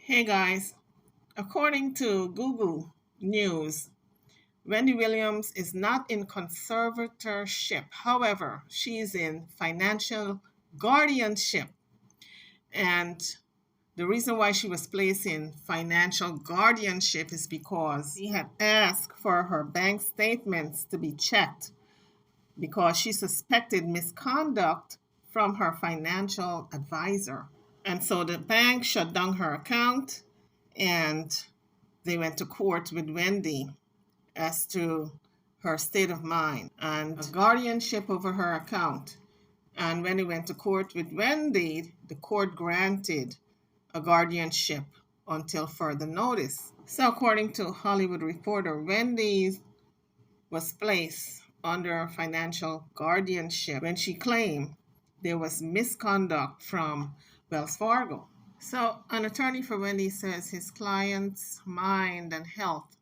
Hey guys, according to Google News, Wendy Williams is not in conservatorship. However, she is in financial guardianship. And the reason why she was placed in financial guardianship is because he had asked for her bank statements to be checked because she suspected misconduct from her financial advisor. And so the bank shut down her account and they went to court with Wendy as to her state of mind and a guardianship over her account. And when they went to court with Wendy, the court granted a guardianship until further notice. So, according to Hollywood Reporter, Wendy was placed under financial guardianship when she claimed there was misconduct from Wells Fargo. So, an attorney for Wendy says his client's mind and health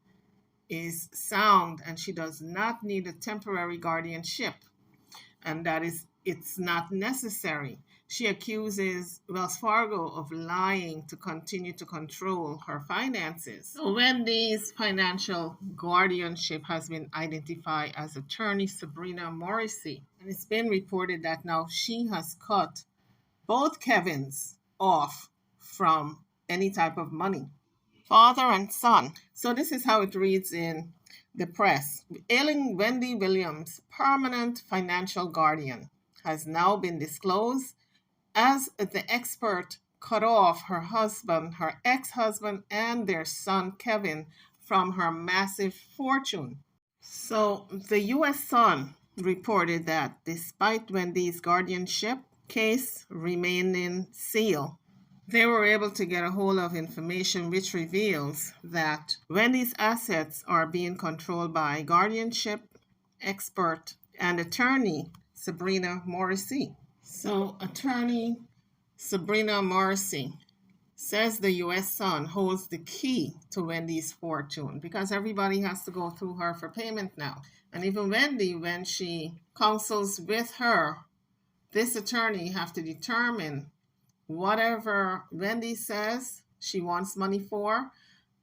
is sound and she does not need a temporary guardianship and that it's not necessary. She accuses Wells Fargo of lying to continue to control her finances. So Wendy's financial guardianship has been identified as attorney Sabrina Morrissey. And it's been reported that now she has cut both Kevins off from any type of money. Father and son. So this is how it reads in the press. Ailing Wendy Williams, permanent financial guardian, has now been disclosed as the expert cut off her husband, her ex-husband, and their son Kevin from her massive fortune. So the U.S. Sun reported that despite Wendy's guardianship case remaining sealed, they were able to get a hold of information which reveals that Wendy's assets are being controlled by guardianship expert and attorney Sabrina Morrissey. So, attorney Sabrina Morrissey says the U.S. Sun holds the key to Wendy's fortune because everybody has to go through her for payment now. And even Wendy, when she counsels with her, this attorney have to determine whatever Wendy says she wants money for,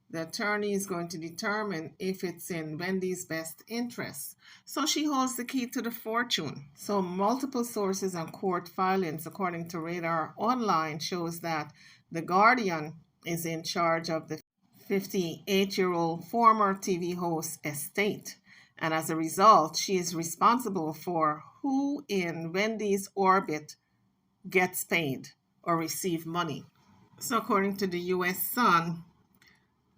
the attorney is going to determine if it's in Wendy's best interest. So she holds the key to the fortune. So multiple sources and court filings, according to Radar Online, shows that the guardian is in charge of the 58-year-old former TV host estate. And as a result, she is responsible for who in Wendy's orbit gets paid or receive money. So according to the U.S. Sun,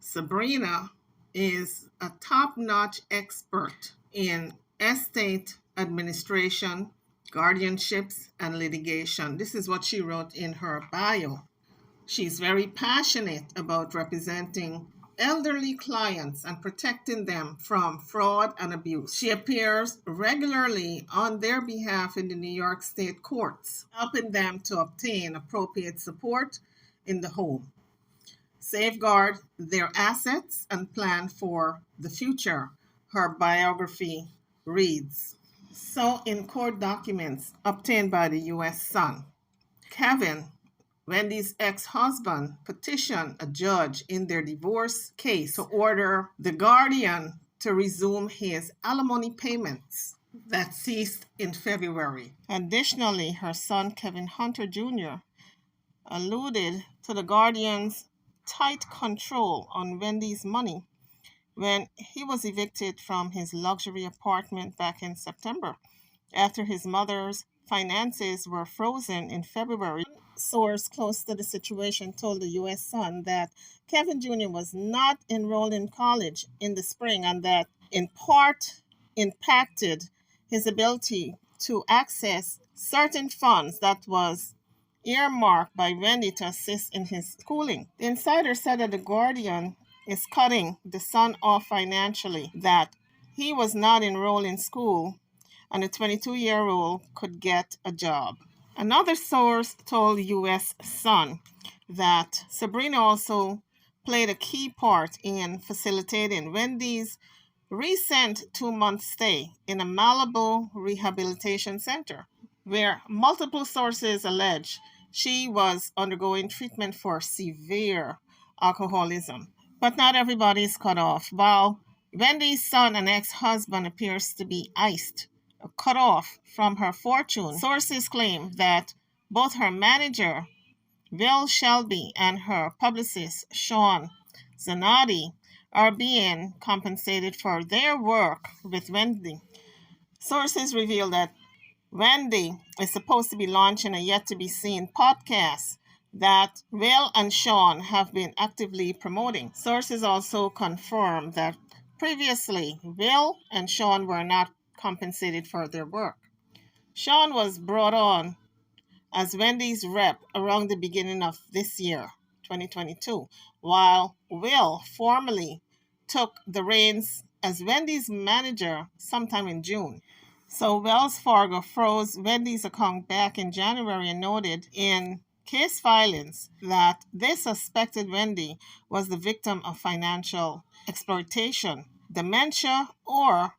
Sabrina is a top-notch expert in estate administration, guardianships, and litigation. This is what she wrote in her bio. She's very passionate about representing elderly clients and protecting them from fraud and abuse. She appears regularly on their behalf in the New York State courts, helping them to obtain appropriate support in the home, safeguard their assets, and plan for the future, her biography reads. So, in court documents obtained by the U.S. Sun, Kevin, Wendy's ex-husband, petitioned a judge in their divorce case to order the guardian to resume his alimony payments that ceased in February. Additionally, her son, Kevin Hunter Jr., alluded to the guardian's tight control on Wendy's money when he was evicted from his luxury apartment back in September after his mother's finances were frozen in February. Source close to the situation told the U.S. Sun that Kevin Jr. was not enrolled in college in the spring and that in part impacted his ability to access certain funds that was earmarked by Wendy to assist in his schooling. The insider said that the guardian is cutting the son off financially, that he was not enrolled in school and the 22-year-old could get a job. Another source told U.S. Sun that Sabrina also played a key part in facilitating Wendy's recent 2-month stay in a Malibu rehabilitation center, where multiple sources allege she was undergoing treatment for severe alcoholism. But not everybody is cut off. While Wendy's son and ex-husband appears to be iced, cut off from her fortune, sources claim that both her manager, Will Shelby, and her publicist, Sean Zanotti, are being compensated for their work with Wendy. Sources reveal that Wendy is supposed to be launching a yet to be seen podcast that Will and Sean have been actively promoting. Sources also confirm that previously Will and Sean were not compensated for their work. Sean was brought on as Wendy's rep around the beginning of this year, 2022, while Will formally took the reins as Wendy's manager sometime in June. So Wells Fargo froze Wendy's account back in January and noted in case filings that they suspected Wendy was the victim of financial exploitation, dementia, or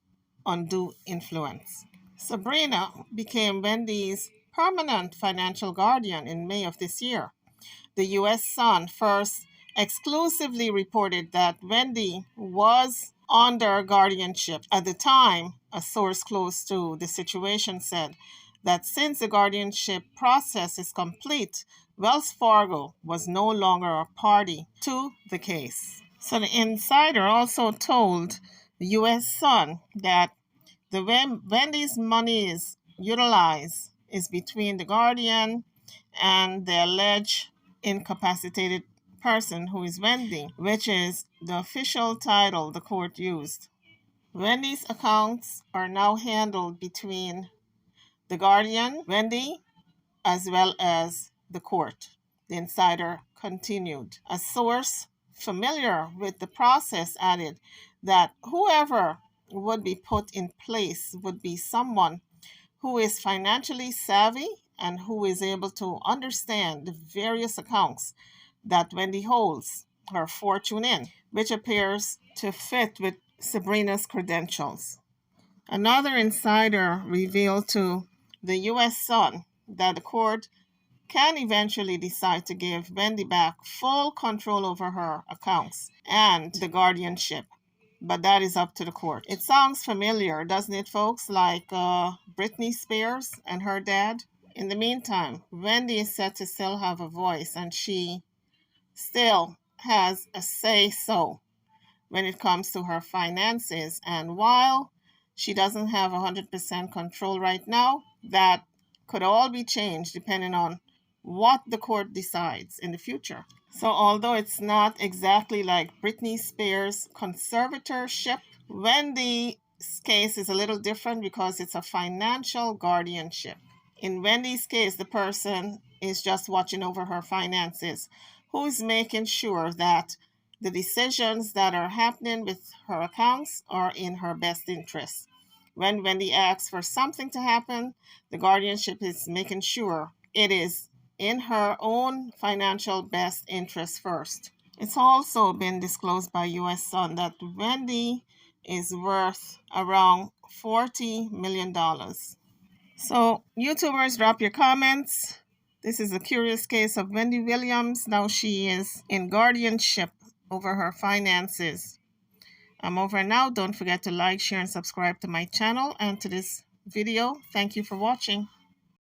undue influence. Sabrina became Wendy's permanent financial guardian in May of this year. The U.S. Sun first exclusively reported that Wendy was under guardianship. At the time, a source close to the situation said that since the guardianship process is complete, Wells Fargo was no longer a party to the case. So the insider also told the U.S. Sun that the way Wendy's money is utilized is between the guardian and the alleged incapacitated person who is Wendy, which is the official title the court used. Wendy's accounts are now handled between the guardian, Wendy, as well as the court. The insider continued. A source familiar with the process added that whoever would be put in place would be someone who is financially savvy and who is able to understand the various accounts that Wendy holds her fortune in, which appears to fit with Sabrina's credentials. Another insider revealed to the U.S. Sun that the court can eventually decide to give Wendy back full control over her accounts and the guardianship, but that is up to the court. It sounds familiar, doesn't it, folks? Like Britney Spears and her dad. In the meantime, Wendy is said to still have a voice, and she still has a say-so when it comes to her finances. And while she doesn't have 100% control right now, that could all be changed depending on what the court decides in the future. So although it's not exactly like Britney Spears' conservatorship, Wendy's case is a little different because it's a financial guardianship. In Wendy's case, the person is just watching over her finances, who's making sure that the decisions that are happening with her accounts are in her best interest. When Wendy asks for something to happen, the guardianship is making sure it is in her own financial best interest first. It's also been disclosed by U.S. Sun that Wendy is worth around $40 million. So, YouTubers, drop your comments. This is a curious case of Wendy Williams. Now she is in guardianship over her finances. I'm over now. Don't forget to like, share, and subscribe to my channel and to this video. Thank you for watching.